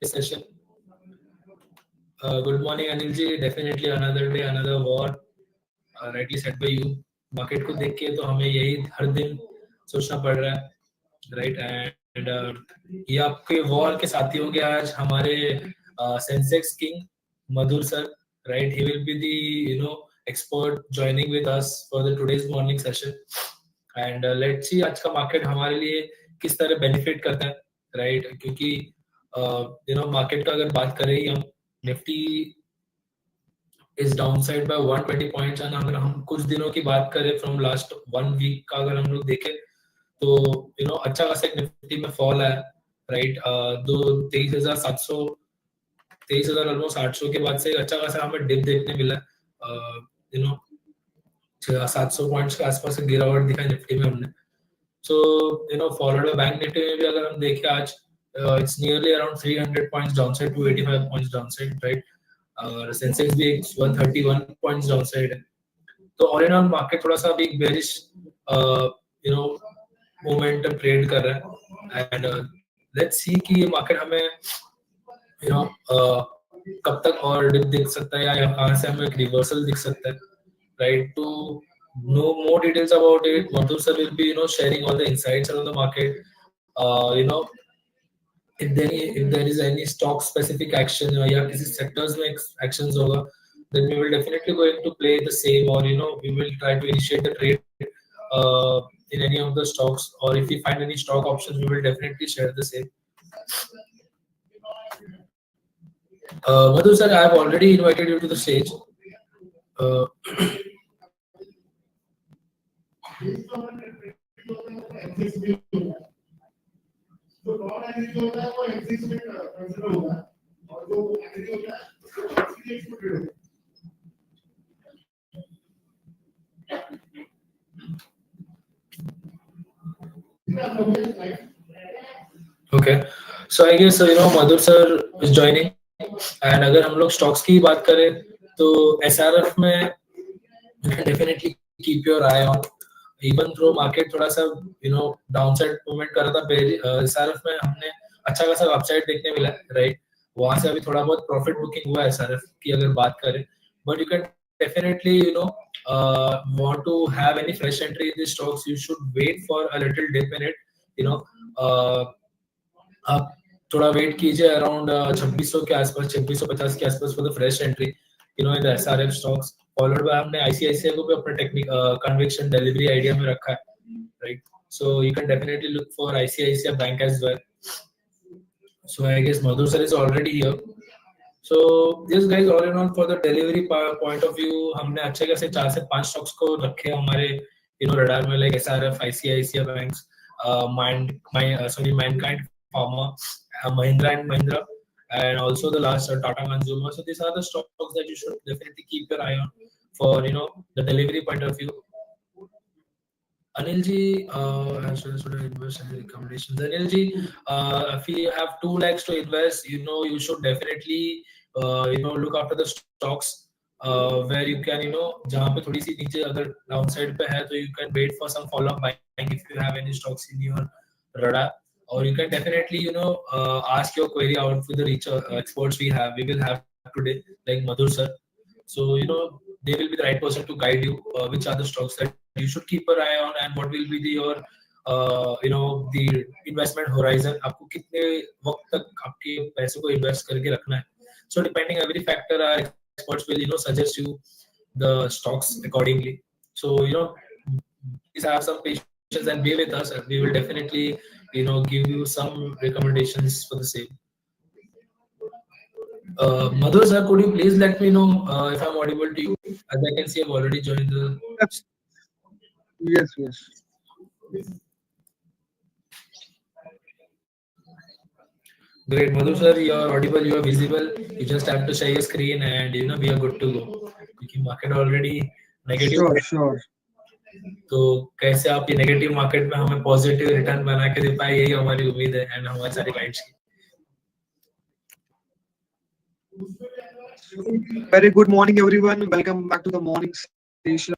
session. Good morning, Anilji. Definitely another day, another war. Rightly said by you. Market को देख के तो हमें यही हर दिन सोचना पड़ रहा है, right? And ये आपके war के साथी होंगे आज हमारे Sensex King Madhur sir, right? He will be the expert joining with us for the today's morning session. And let's see आज का market हमारे लिए किस तरह benefit करता है, right? क्योंकि market का अगर बात करें हम, Nifty is downside by 120 points, and अगर हम कुछ दिनों की बात करें from last 1 week का अगर हम लोग देखें तो अच्छा खासा निफ्टी में फॉल है, राइट? 23,700 ऑलमोस्ट 800 के बाद से अच्छा खासा हमें डिप देखने मिला, 700 पॉइंट्स के आसपास गिरावट दिखा निफ्टी में हमने. सो फॉलोड बाय बैंक निफ्टी में भी अगर हम देखें आज it's nearly around 300 points downside, 285 points downside, right? और सेंसेक्स भी 131 पॉइंट्स डाउनसाइड है. तो ऑल इन ऑल मार्केट थोड़ा सा अभी बेरिश मोमेंटम ट्रेड कर रहा है. एंड लेट्स सी कि ये मार्केट हमें कब तक और डिप दिख सकता है या कहां से हमें एक रिवर्सल दिख सकता है, right? To know more details about it, Madhur sir will be sharing all the insights around the market. If there is any stock specific action या किसी sectors में actions होगा, then we will definitely going to play the same, or we will try to initiate the trade in any of the stocks, or if we find any stock options we will definitely share the same. Madhu sir, I have already invited you to the stage. Okay, so I guess Madhur sir is joining, and अगर हम लोग stocks की बात करें तो SRF में you can definitely keep your eye on, even though market थोड़ा सा downside movement कर रहा था, SRF में हमने अच्छा खासा upside देखने मिला, right? वहां से अभी थोड़ा बहुत profit booking हुआ है SRF की अगर बात करें, but you can definitely want to have any fresh entry in the stocks, you should wait for a little dip in it. आप थोड़ा वेट कीजिए अराउंड 2600 के आसपास, 2650 के आसपास for the fresh entry in the SRF stocks. Followed by हमने ICICI को भी अपना टेक्निक कन्विक्शन डिलीवरी आइडिया में रखा है, right? So you can definitely look for ICICI bank as well. So I guess Madhur sir is already here. So this guys, all in all for the delivery point of view हमने अच्छे खासे 4 से 5 stocks को रखे हमारे radar में, like SRF, ICICI banks, Mankind Pharma, Mahindra and Mahindra, and also the last Tata Consumer. So these are the stocks that you should definitely keep your eye on for the delivery point of view. Anil ji, should I invest? Any recommendations? Anil ji, if you have 2 lakhs to invest, you should definitely look after the stocks where you can जहाँ पे थोड़ी सी नीचे अगर downside पे है तो you can wait for some follow up buying if you have any stocks in your radar. Or you can definitely ask your query out with the experts we will have today, like Madhur sir. So they will be the right person to guide you which are the stocks that you should keep an eye on, and what will be your the investment horizon, आपको कितने वक्त तक आपके पैसे को invest करके रखना है. So depending every factor, our experts will suggest you the stocks accordingly. So please have some patience and be with us, and we will definitely give you some recommendations for the same. Madhur sir, could you please let me know if I'm audible to you? As I can see, I've already joined the. Yes. Great, Madhur sir, you are audible, you are visible. You just have to share your screen, and we are good to go. Because market already negative. Sure. तो कैसे आप ये negative market में हमें positive return बना के दे पाए, यही हमारी उम्मीद है एंड हमारे सारे क्लाइंट्स की. Very good morning everyone, welcome back to the morning session,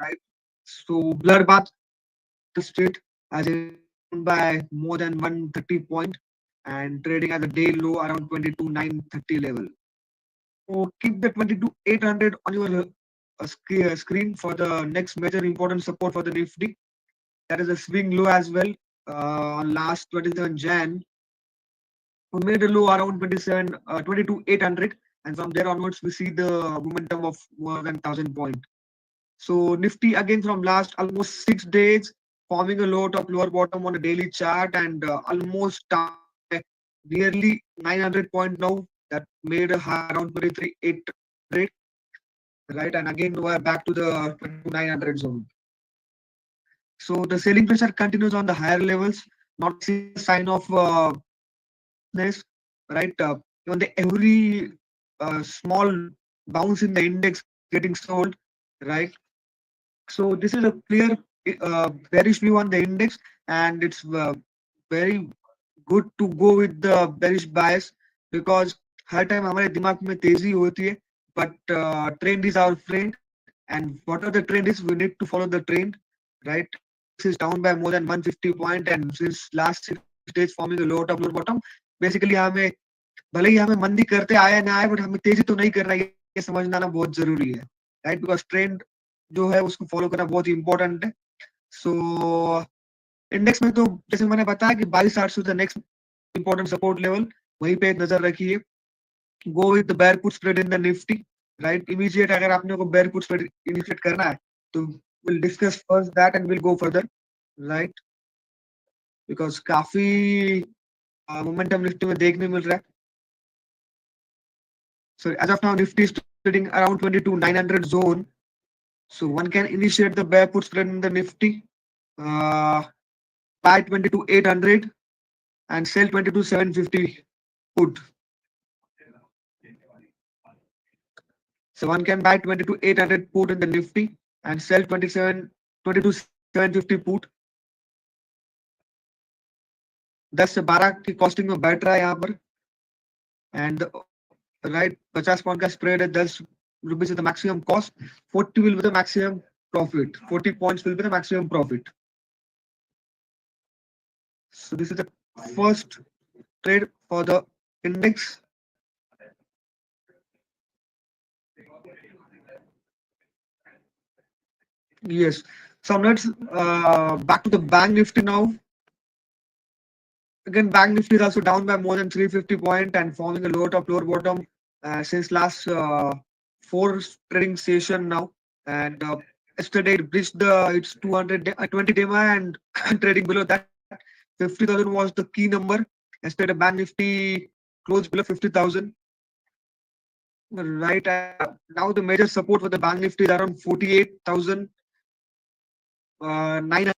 right? So bloodbath state as by more than 130 point, and trading at the day low around 22,930 level. So keep the 22,800 on your screen for the next major important support for the Nifty. That is a swing low as well. On last 27 Jan, we made a low around 22,800, and from there onwards we see the momentum of more than 1,000 point. So Nifty again from last almost 6 days forming a low top lower bottom on a daily chart, and almost down by nearly 900 point now. That made a high around 23,800, right? And again we are back to the 22,900 zone. So the selling pressure continues on the higher levels, not seeing a sign of weakness, right? Even the every small bounce in the index getting sold, right? So this is a clear bearish view on the index, and it's very good to go with the bearish bias, because her time हमारे दिमाग में तेजी होती है, but trend is our friend, and whatever the trend is, we need to follow the trend, right? Index is down by more than 150 point, and since last 6 days forming a lower top lower bottom. Basically हमें भले ही हमें मंदी करते आए ना आए, but हमें तेजी तो नहीं करना, ये समझना ना बहुत जरूरी है, राइट? बिकॉज ट्रेंड जो है उसको फॉलो करना बहुत इंपॉर्टेंट है. सो इंडेक्स में तो जैसे मैंने बताया कि 22,800 the next important support level, वहीं पे नजर रखिए. Go with the bear put spread in the Nifty, right? Immediate अगर आपने को बेयर पुट स्प्रेड इनिशिएट करना है तो will discuss first that and will go further, right? Because काफी मोमेंटम निफ्टी में देखने मिल रहा है. So as of now, Nifty is trading around 22,900 zone. So one can initiate the bear put spread in the Nifty, buy 22,800 and sell 22,750 put. So one can buy 22,800 put in the Nifty and sell 22,750 put. 10 से 12 की costing में बैठ रहा है यहाँ पर, and right 50 point का spread है, 10 rupees is the maximum cost, 40 will be the maximum profit, 40 points will be the maximum profit. So this is the first trade for the index. Yes. So let's back to the bank Nifty now. Again, bank Nifty is also down by more than 350 point and forming a lower top lower bottom since last 4 trading session now. And yesterday it breached the its 220 DMA and trading below that. 50,000 was the key number. Yesterday bank Nifty closed below 50,000. Right. Now the major support for the bank Nifty is around 48,900.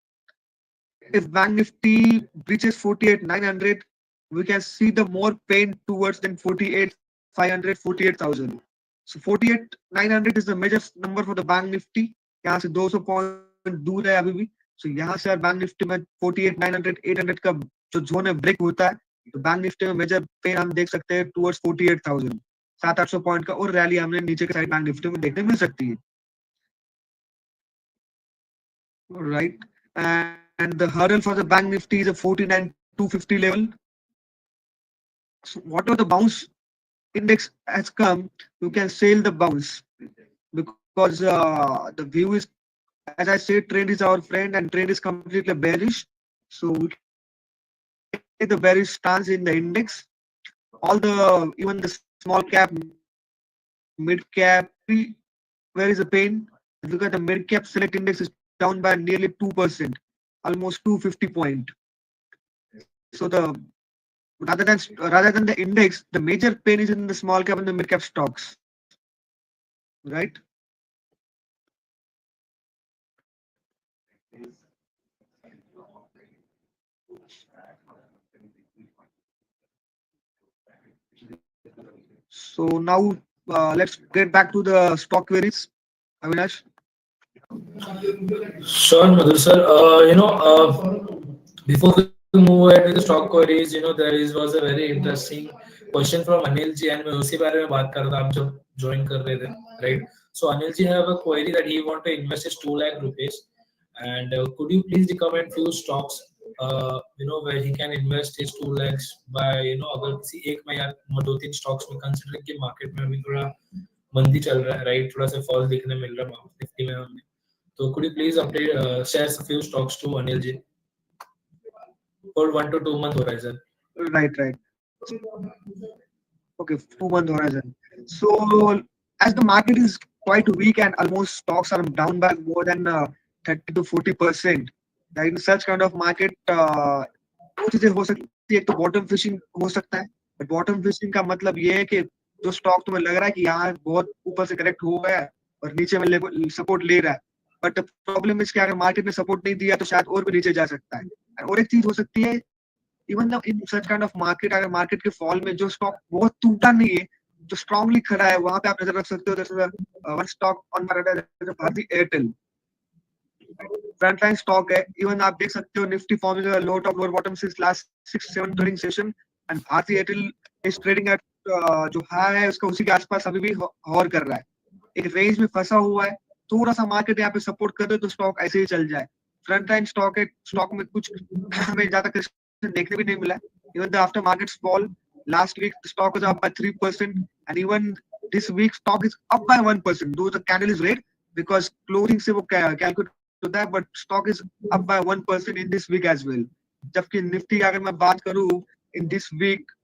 If bank Nifty breaches 48,900, we can see the more pain towards than 48,500, 48,000. So 48,900 is the major number for the bank Nifty. यहाँ से 200 point दूर है अभी भी. So यहाँ से bank Nifty में 48,900, 800 का जो जोन है ब्रेक होता है, तो बैंक निफ्टी में मेजर पेन हम देख सकते हैं टुवर्ड्स 48,000. 700-800 पॉइंट का और रैली हमें नीचे के साइड बैंक निफ्टी में देखने मिल सकती है, right? And the hurdle for the bank nifty is a 49,250 level. So whatever the bounce index has come, you can sail the bounce, because the view is, as I said, trend is our friend and trend is completely bearish. So we can take the bearish stance in the index. All the, even the small cap, mid cap, where is the pain? Look at the mid cap select index is down by nearly 2%, almost 250 point. So the rather than the index, the major pain is in the small cap and the mid cap stocks, right? So now let's get back to the stock queries, Avinash. Sure, Madhur sir. Before we move ahead with the stock queries, there was a very interesting question from Anil ji, and मैं उसी बारे में बात कर रहा था आप जब join कर रहे थे, right? So Anil ji have a query that he want to invest his 2 lakh rupees, and could you please recommend few stocks where he can invest his 2 lakhs by अगर किसी एक में या 2-3 स्टॉक्स में consider कि market में अभी थोड़ा मंदी चल रहा है, राइट, थोड़ा सा फॉल देखने मिल रहा है निफ्टी में हमें, तो could you please update share a few stocks to Anil ji for 1 to 2 month horizon? Right, right. Okay, 2 month horizon. So as the market is quite weak and almost stocks are down by more than 30 to 40%, in such kind of market, दो चीजें हो सकती है। एक तो bottom fishing हो सकता है, बट बॉटम फिशिंग का मतलब ये है कि जो स्टॉक तुम्हें लग रहा है कि यहाँ बहुत ऊपर से करेक्ट हो गया है और नीचे में सपोर्ट ले रहा है, बट प्रॉब्लम इस कि अगर मार्केट ने सपोर्ट नहीं दिया तो शायद और भी नीचे जा सकता है। और एक चीज हो सकती है, even in such kind of market, अगर मार्केट के फॉल में जो स्टॉक बहुत टूटा नहीं है, जो स्ट्रांगली खड़ा है, वहां पे आप नजर रख सकते हो। जैसे one stock on my radar है भारतीय एयरटेल, फ्रंटलाइन स्टॉक है। इवन आप देख सकते हो Nifty forming low top lower bottom since last 6-7 trading session, and भारतीय एयरटेल इज ट्रेडिंग एट जो हाई है उसका उसी के आसपास अभी भी हॉर कर रहा है, एक रेंज में फंसा हुआ है। थोड़ा सा मार्केट यहाँ पे सपोर्ट कर दे तो स्टॉक ऐसे ही चल जाए। फ्रंटलाइन स्टॉक है, स्टॉक में कुछ हमें ज्यादा correction देखने भी नहीं मिला। Even the after market fall last week the stock was up by 3%, and even this week stock is up by 1%, though the candle is red because closing से वो calculate होता है, but stock is up by 1% in this week as well. जबकि Nifty अगर मैं बात करूं, in this week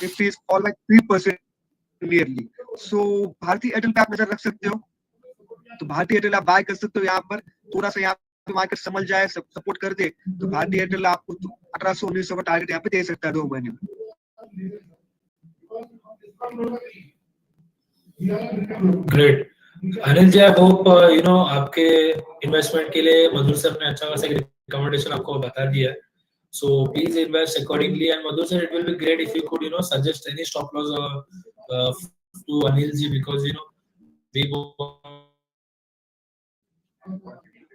Nifty is fall by 3% nearly. So भारतीय एयरटेल पे आप नजर रख सकते हो, तो भारतीय एयरटेल आप बाय कर सकते हो। यहाँ पर थोड़ा सा यहाँ पे मार्केट समझ जाए, सपोर्ट कर दे, तो भारतीय एयरटेल आपको 1800-1900 का टारगेट यहाँ पे दे सकता है 2 महीने में। Great Anil ji, I hope आपके इन्वेस्टमेंट के लिए मधुर सर ने अच्छा खासा रिकमेंडेशन आपको बता दिया है, so please invest accordingly, and Madhur sir, it will be great if you could suggest any stop loss to Anil ji, because we won't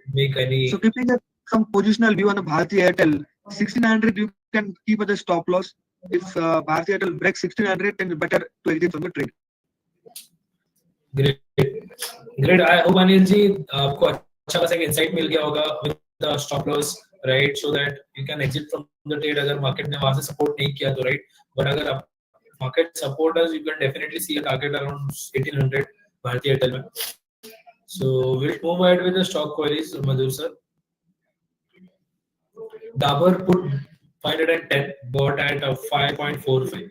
make any. So keeping some positional view on the Bharti Airtel 1600, you can keep as a stop loss. If Bharti Airtel breaks 1600, then better to exit from the trade. Great. I hope Anil ji आपको अच्छा खासा insight मिल गया होगा with the stop loss, right, so that you can exit from the trade अगर market ने वहां से support नहीं किया तो, right, but अगर आप market support us, you can definitely see a target around 1800 Bharti Airtel में. So we'll move ahead with the stock queries, Madhur sir. Dabur put 510, bought at 5.45.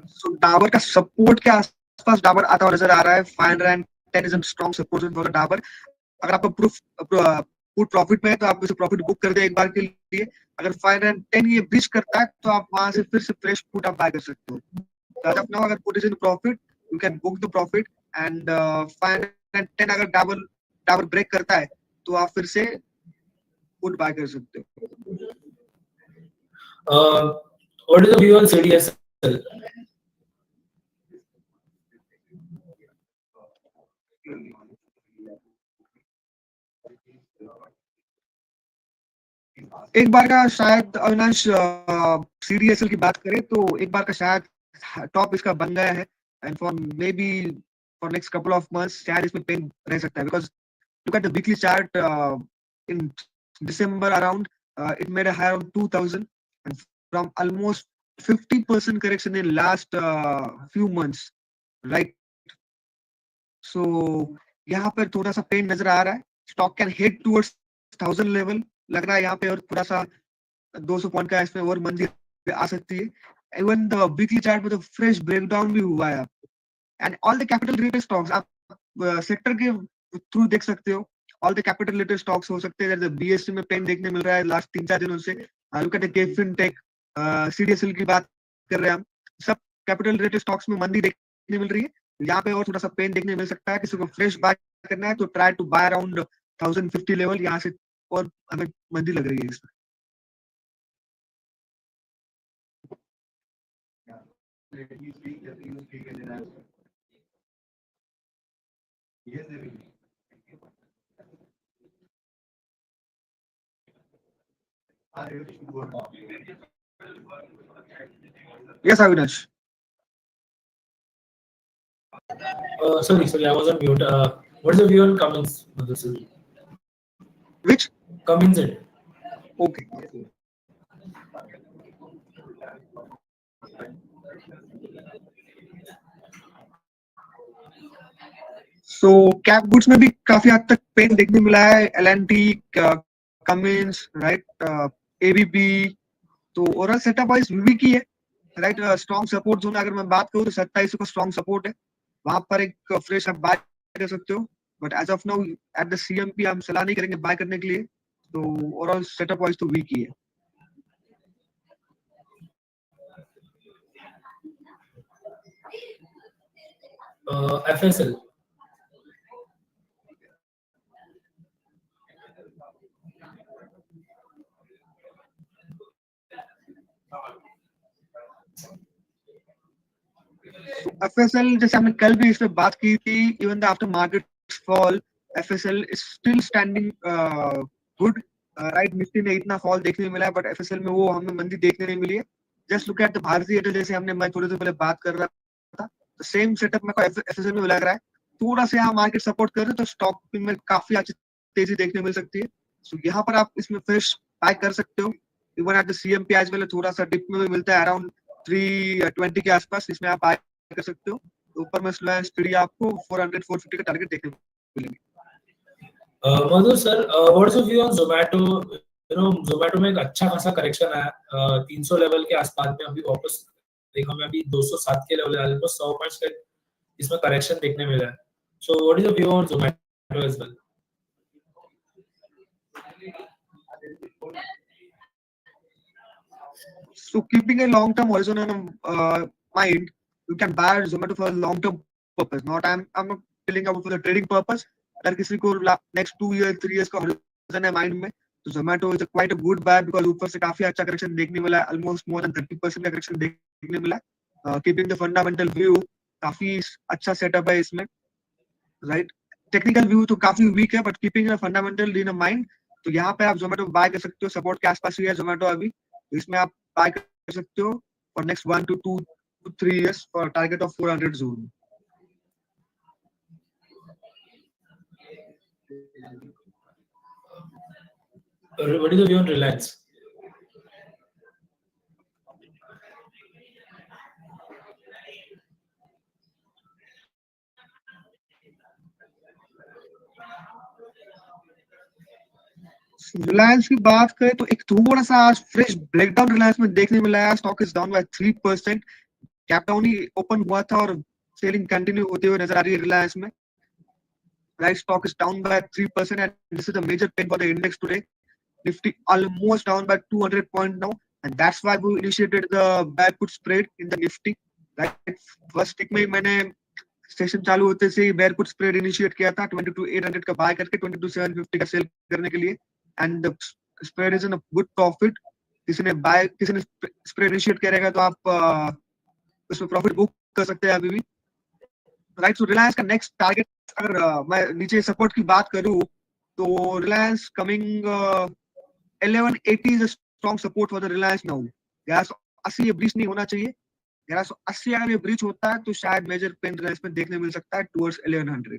So Dabur का सपोर्ट के आसपास डाबर आता हुआ नजर आ रहा है। 510 is a strong support for Dabur. अगर आपको पुट प्रॉफिट में है तो आप उसे प्रॉफिट बुक कर दे एक बार के लिए। अगर 510 ये ब्रीच करता है तो आप वहां से फिर से फ्रेश पुट आप बाय कर सकते हो। तो अगर put is in profit, you can book the profit, and 510 अगर डाबर ब्रेक करता है तो आप फिर से पुट बाय कर सकते हो। What is the view on CDSL? एक बार का शायद अविनाश सीडीएसएल की बात करें तो एक बार का शायद टॉप इसका बन गया है, and for may be for next couple of months शायद इसमें पेन रह सकता है, because look at the weekly chart in December around it made a high on 2000, and from almost 50% correction in last few months, right? So यहाँ पर थोड़ा सा pen नजर आ रहा है। Stock can head towards 1000 level लग रहा है यहाँ पे, और थोड़ा सा 200 पॉइंट का इसमें और मंदी आ सकती है। इवन द वीकली चार्ट में तो फ्रेश ब्रेकडाउन भी हुआ है। And all the capital related stocks आप सेक्टर के थ्रू देख सकते हो। All the capital related stocks हो सकते हैं, जैसे बीएससी में पेन देखने मिल रहा है लास्ट 3-4 दिनों से। लुक एट केफिन टेक, सीडीएसएल की बात कर रहे हैं हम, सब कैपिटल रिलेटेड स्टॉक्स में मंदी देखने मिल रही है। यहाँ पे और थोड़ा सा पेन देखने मिल सकता है। किसी को फ्रेश बाय करना है तो try to buy around 1050 level, यहाँ से और हमें मंदी लग रही है इसमें। Yes, Avinash. Sorry, I was on mute. What is the view on Cummins? Madhur sir? Which? Cummins it. Okay. So cap goods में भी काफी हद तक पेन देखने मिला है, एलएनटी, कमिंस, राइट, एबीबी. तो ओवरऑल सेटअप वाइज वीक ही है, राइट. स्ट्रॉन्ग सपोर्ट जोन अगर मैं बात करूँ तो 27 का स्ट्रॉन्ग सपोर्ट है, वहां पर एक फ्रेश आप बाय कर सकते हो. But as of now at the CMP हम सलाह नहीं करेंगे बाय करने के लिए. तो ओवरऑल सेटअप वाइज तो वीक ही है. FSL. एफएसएल जैसे हमने कल भी इस पे बात की थी, even the after market fall FSL is still standing good, right. Nifty में इतना फॉल देखने को मिला है, बट एफएसएल में वो हमें मंदी देखने नहीं मिली है. जस्ट लुक एट द भारतीय एयरटेल, जैसे हमने मैं थोड़ी देर पहले बात कर रहा था, तो सेम सेटअप में एफएसएल में लग रहा है. थोड़ा सा यहाँ मार्केट सपोर्ट कर रहे हैं तो स्टॉक में काफी अच्छी तेजी देखने को मिल सकती है. सो यहाँ पर आप इसमें फ्रेश बाय कर सकते हो. इवन एट द सीएमपी आज वाले थोड़ा सा डिप में भी मिलता है अराउंड 320 के आसपास, इसमें आप बाय कर सकते हो. ऊपर में स्लो एंड स्टडी आपको 400 450 का टारगेट देखने को मिलेंगे. Madhur sir, what's your view on Zomato? Zomato में एक अच्छा खासा करेक्शन आया, 300 लेवल के आसपास में अभी वापस देखो, हमें अभी 207 के लेवल है, ऑलमोस्ट 100 पॉइंट्स का इसमें करेक्शन देखने मिला है. So what is your view on Zomato as well? So keeping a long term horizon in mind, you can buy Zomato for a long term purpose. I'm not telling about for the trading purpose. अगर किसी को next 2 years 3 years का horizon है mind में, तो Zomato is quite a good buy because ऊपर से काफी अच्छा करेक्शन देखने मिला है, almost more than 30% का करेक्शन देखने मिला है. Keeping the fundamental view, काफी अच्छा सेटअप है इसमें, राइट. टेक्निकल व्यू तो काफी वीक है, but keeping fundamental in mind, तो यहाँ पे आप जोमेटो बाय कर सकते हो. सपोर्ट के आसपास ही है जोमेटो अभी, तो इसमें आप बाय कर सकते हो for next 1 to 2 to 3 years for target of 400 zone. What is the view on Reliance? Reliance की बात करें तो एक थोड़ा सा आज फ्रेश ब्रेकडाउन रिलायंस में देखने मिला है. Stock is down bye 3%. Cap down he open हुआ था और सेलिंग कंटिन्यू होते हुए नजर आ रही है रिलायंस में. Right, stock is down by 3%, and this is a major pain for the index today. Nifty almost down by 200 point now, and that's why we initiated the buy put spread in the Nifty. Right, first tick में मैंने session चालू होते से ही bear put spread initiate किया था 22,800 का bye करके 22,750 का सेल करने के लिए, and the spread is in a good profit. किसी ने स्प्रेड इनिशिएट किया रहेगा तो आप उसमें प्रॉफिट बुक कर सकते हैं अभी भी. राइट, सो रिलायंस का नेक्स्ट टारगेट अगर मैं नीचे सपोर्ट की बात करूं तो Reliance coming 1180 is a strong support for the Reliance now. 1180 ये ब्रीच नहीं होना चाहिए. 1180 अगर ये ब्रीच होता है तो शायद मेजर पेन रिलायंस में देखने मिल सकता है towards 1100.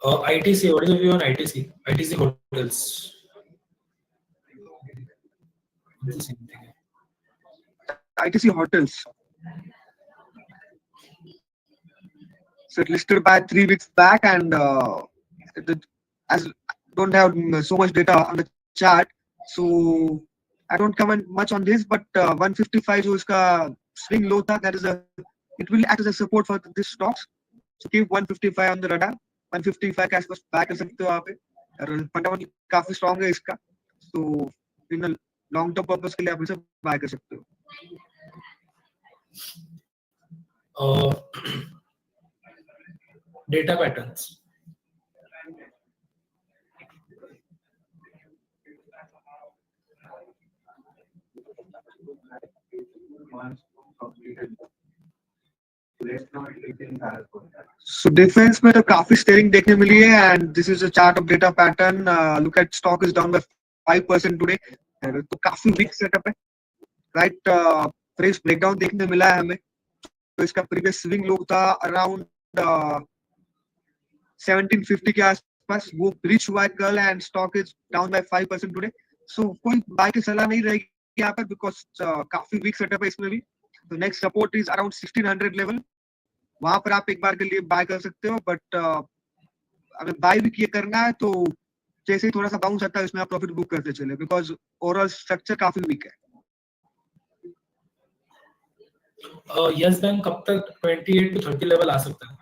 ITC, what is the view on ITC? ITC hotels. ITC hotels. So it listed by 3 weeks back, and as don't have so much data on the chart, so I don't comment much on this. But 155 जो इसका swing low था, that is it will act as a support for this stocks. So keep 155 on the radar. 155 के आसपास bye कर सकते हो आप. Fundamental काफी स्ट्रांग है इसका, तो इन लॉन्ग टर्म पर्पस के लिए आप इसे बाय कर सकते हो. Data patterns. So डिफेंस में तो काफी स्टेरिंग देखने मिली है, and this is a chart of data pattern. Look at stock is down by 5% today. तो काफी वीक सेटअप है, राइट। फ्रेश ब्रेकडाउन देखने मिला है हमें। तो इसका प्रीवियस स्विंग लो था अराउंड 1750 के आसपास, वो ब्रीच हुआ है कल and stock is down by 5% today. So कोई बाय की सलाह नहीं रहेगी यहाँ पर, बिकॉज काफी वीक सेटअप है इसमें भी। तो next support is around 1600 level, वहां पर आप एक बार के लिए बाय कर सकते हो। बट अगर बाय भी किए करना है तो जैसे ही थोड़ा सा बाउंस आता है इसमें आप प्रॉफिट बुक करते चले, बिकॉज ओवरऑल स्ट्रक्चर काफी वीक है। यस बैंक कब तक 28 to 30 लेवल आ सकता है?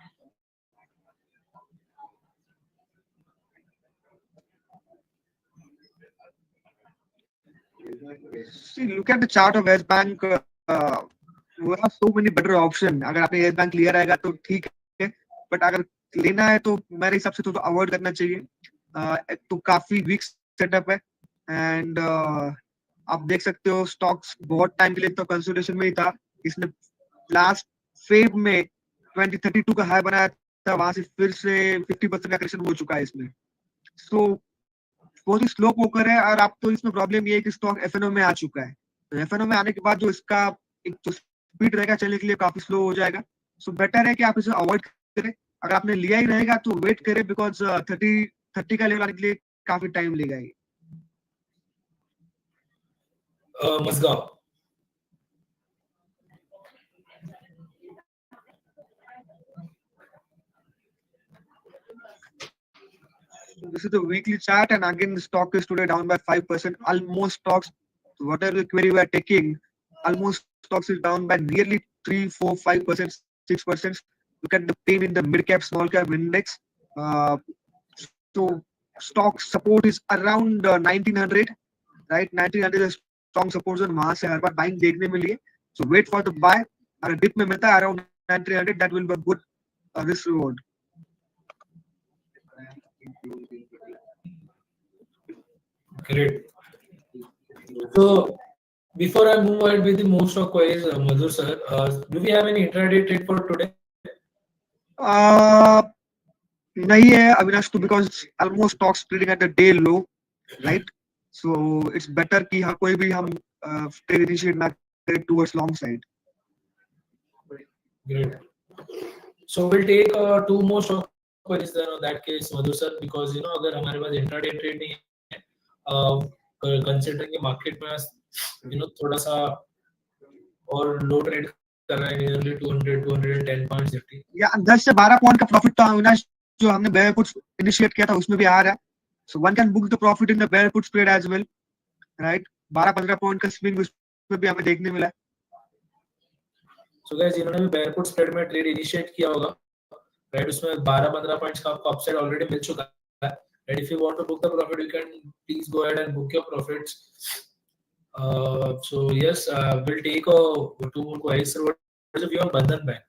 See, look at the chart of Yes Bank. We have so many better option. अगर आपने Yes Bank लिया रहेगा तो ठीक है, बट अगर लेना है तो मेरे हिसाब से तो अवॉइड करना चाहिए। तो काफी वीक सेटअप है एंड आप देख सकते हो स्टॉक्स बहुत टाइम के लिए तो कंसोलिडेशन में ही था। इसने लास्ट फेब में 2032 का हाई बनाया था, वहां से फिर से 50% का करेक्शन हो चुका है इसमें। सो बहुत ही स्लो पोकर है, और आप तो इसमें प्रॉब्लम ये है कि स्टॉक एफएनओ में आ चुका है। तो एफएनओ में आने के बाद जो इसका एक जो स्पीड रहेगा चलने के लिए काफी स्लो हो जाएगा। सो बेटर है कि आप इसे अवॉइड करें। अगर आपने लिया ही रहेगा तो वेट करें, बिकॉज 30 का लेवल आने के लिए काफी टाइम लेगा ये। Mazagaon. This is the weekly chart, and again the stock is today down by 5%. Almost stocks, whatever the query we are taking, almost stocks is down by nearly 3, 4, 5%, 6%. Look at the pain in the mid cap, small cap index. So stock support is around 1900, right? 1900 is a strong support zone. वहां से हर बार buying देखने मिली है. So wait for the buy. अगर dip में मिलता है around 1900, that will be a good risk reward. Great. So before I move ahead with the more stock queries, Madhur sir, do we have any intraday trade for today? नहीं है अविनाश, तो because almost stocks trading at the day low, right. So it's better कि हाँ कोई भी हम trade initiate ना करें towards long side. Great. So we'll take two more stock queries then on that case, Madhur sir, because अगर हमारे पास intraday trade नहीं है, considering कि market में थोड़ा सा और लो ट्रेड कर रहा है, nearly 210 पॉइंट्स निफ्टी, या 10 से 12 पॉइंट का प्रॉफिट तो अविनाश जो हमने बेयर पुट्स इनिशिएट किया था उसमें भी आ रहा है। So one can book the profit in the bear puts trade as well, right. 12-15 point का स्विंग उसमें भी हमें देखने मिला है। सो गाइस, जिन्होंने भी बेयर पुट स्प्रेड में ट्रेड इनिशिएट किया होगा, राइट, उसमें 12-15 पॉइंट्स का आपको अपसाइड ऑलरेडी मिल चुका है, right. If you want to book the profit, you can please go ahead and book your profits. So yes, we'll take two more queries. What is the view on Bandhan Bank?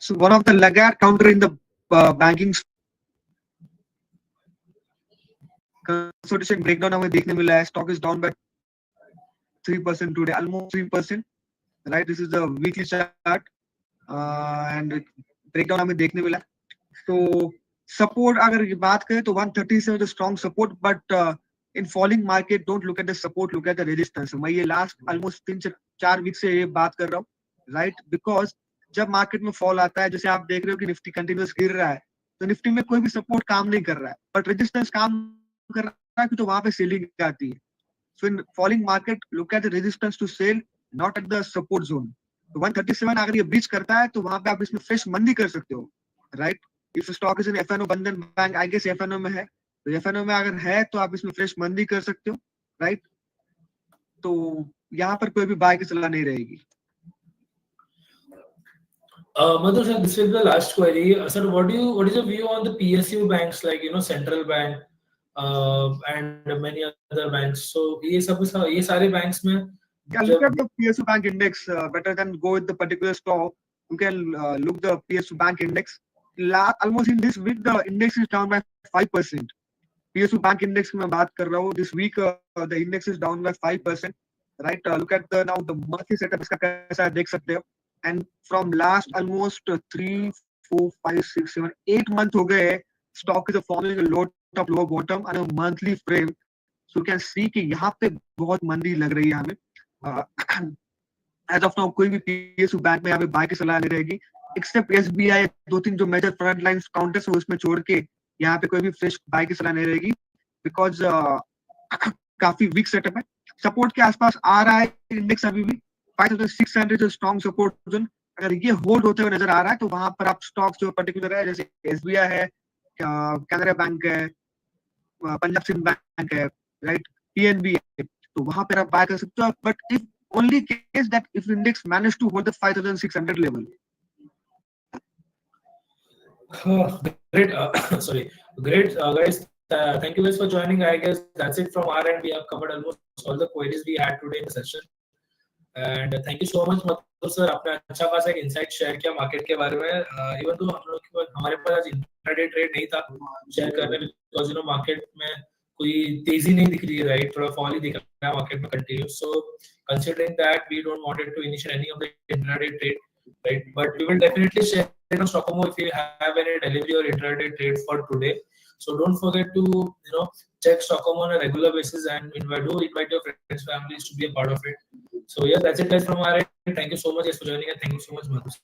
So one of the laggard counter in the banking consolidation breakdown हमें देखने मिला है। Stock is down by 3% today, almost 3%, right? This is the weekly chart and breakdown हमें देखने मिला। तो support अगर बात करें तो 137 is a strong support, but in falling market don't look at the support, look at the resistance। मैं ये last almost 3 से 4 वीक से ये बात कर रहा हूँ, right? Because जब मार्केट में फॉल आता है, जैसे आप देख रहे हो कि निफ्टी कंटिन्यूअस गिर रहा है, तो निफ्टी में कोई भी सपोर्ट काम नहीं कर रहा है, बट रेजिस्टेंस काम कर रहा है, तो वहां पे सेलिंग आती है। So in falling market look at the resistance to sell, not at the support zone. तो 137 अगर ये ब्रीच करता है तो वहां पे आप इसमें फ्रेश मंदी कर सकते हो, right. If stock is in FNO Bandhan bank, I guess FNO में है, तो एफएनओ में अगर है तो आप इसमें फ्रेश मंदी कर सकते हो, राइट। तो यहाँ पर कोई भी बाय की सलाह नहीं रहेगी। Madhur sir, this will be the last query. Sir, what is your view on the PSU banks, like Central Bank and many other banks? So ये सारे banks में Yeah, look at the PSU bank index better than go with the particular stock. You can look the PSU bank index. almost in this week the index is down by 5%. PSU Bank Index की मैं बात कर रहा हूँ. This week the index is down by 5%. Right? Look at the now the monthly setup इसका कैसा है देख सकते हो. And from last almost 3, 4, 5, 6, 7, 8 months हो गए. Stock is forming a low top lower bottom on a monthly frame. So you can see कि यहाँ पे बहुत मंदी लग रही है हमें. As of now कोई भी PSU बैंक में यहाँ पे बाय की सलाह नहीं रहेगी. Except SBI 2-3 जो मेजर फ्रंट लाइन काउंटर्स है उसमें छोड़ के यहाँ पे कोई भी फ्रेश बाय की सलाह नहीं रहेगी. बिकॉज काफी वीक सेटअप है. सपोर्ट के आसपास आ रहा है इंडेक्स अभी भी. 5600 जो स्ट्रॉन्ग सपोर्ट जोन अगर ये होल्ड होते हुए नजर आ रहा है तो वहां पर आप स्टॉक्स जो पर्टिकुलर है जैसे SBI है, कैनरा बैंक है, पंजाब सिंध बैंक है, राइट, PNB है, तो वहां पर आप बाय कर सकते हो. But if only case that if index managed to hold the 5600 level. Great. Sorry. Great, guys. Thank you guys for joining. I guess that's it from our end. We have covered almost all the queries we had today in the session. And thank you so much, Mathur sir. आपने अच्छा खासा एक insight share किया market के बारे में. Even तो हम लोग के पास हमारे पास आज इंट्राडे ट्रेड नहीं था शेयर करने में, बिकॉज मार्केट में कोई तेजी नहीं दिख रही है, राइट, थोड़ा फॉल ही दिख रहा है मार्केट में continue. So considering that, we don't wanted to initiate any of the intraday trade, right? But we will definitely share it on Stockholm if you have any delivery or intraday trade for today. So don't forget to check Stockholm on a regular basis and invite your friends, families to be a part of it. So yeah, that's it guys from our end. Thank you so much guys for joining and thank you so much, Madhu.